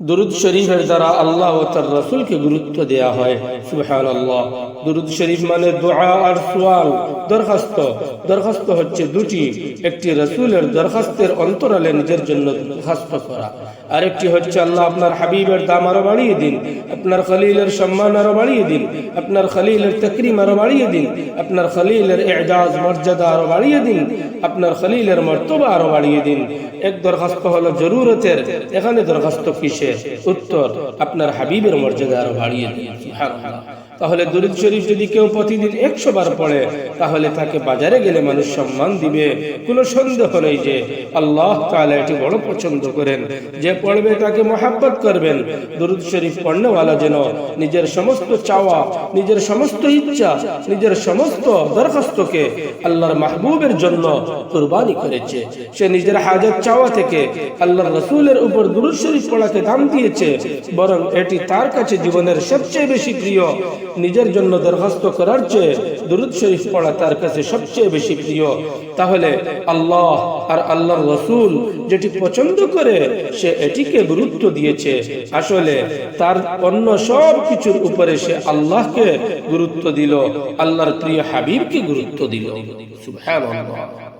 দুরুদ শরীফের দ্বারা আল্লাহ ও তার রাসূলকে গুরুত্ব দেয়া হয়। সুবহানাল্লাহ। দুরুদ শরীফ মানে দোয়া আর সুয়াল, দরখাস্ত। দরখাস্ত হচ্ছে দুটি, একটি রাসূলের দরখাস্তের অন্তরালে নিজের জন্য দরখাস্ত করা, আরেকটি হচ্ছে আল্লাহ আপনার হাবিবের দাম আরো বাড়িয়ে দিন, আপনার খলিলের সম্মান আরো বাড়িয়ে দিন, আপনার খলিলের তাকরীম আরো বাড়িয়ে দিন, আপনার খলিলের ইজাজ মর্যাদা আরো বাড়িয়ে দিন, আপনার খলিলের মর্তবা আরো বাড়িয়ে দিন। এক দরখাস্ত হলো জরুরতের, এখানে দরখাস্ত কিসের? উত্তর, আপনার হাবিবের মর্যাদা আরো বাড়িয়ে দিন। সুবহানাল্লাহ। তাহলে দুরূদ শরীফ যদি কেউ প্রতিদিন 100 বার পড়ে, তাহলে তাকে বাজারে গেলে মানুষ সম্মান দিবে, কোনো সন্দেহ নেই যে আল্লাহ তাআলা এটি বড় পছন্দ করেন। যে পড়বে তাকে মহব্বত করবেন। দুরূদ শরীফ পড়নেওয়ালা যেন নিজের সমস্ত চাওয়া, নিজের সমস্ত ইচ্ছা, নিজের সমস্ত দরখাস্তকে আল্লাহর মাহবুবের জন্য কুরবানি করেছে। সে নিজের হাজত চাওয়া থেকে আল্লাহর রাসূলের উপর দুরূদ শরীফ পড়াকে দাম দিয়েছে, বরং এটি তার কাছে জীবনের সবচেয়ে বেশি প্রিয়। নিজের জন্য দরখাস্ত করার চেয়ে দুরূদ শরীফ পড়া তার কাছে সবচেয়ে বেশি প্রিয়। তাহলে আল্লাহ আর আল্লাহর রাসূল যেটি পছন্দ করে সে এটিকে গুরুত্ব দিয়েছে। আসলে তার অন্য সব কিছুর উপরে সে আল্লাহকে গুরুত্ব দিল, আল্লাহর প্রিয় হাবিবকে গুরুত্ব দিল। সুবহানাল্লাহ।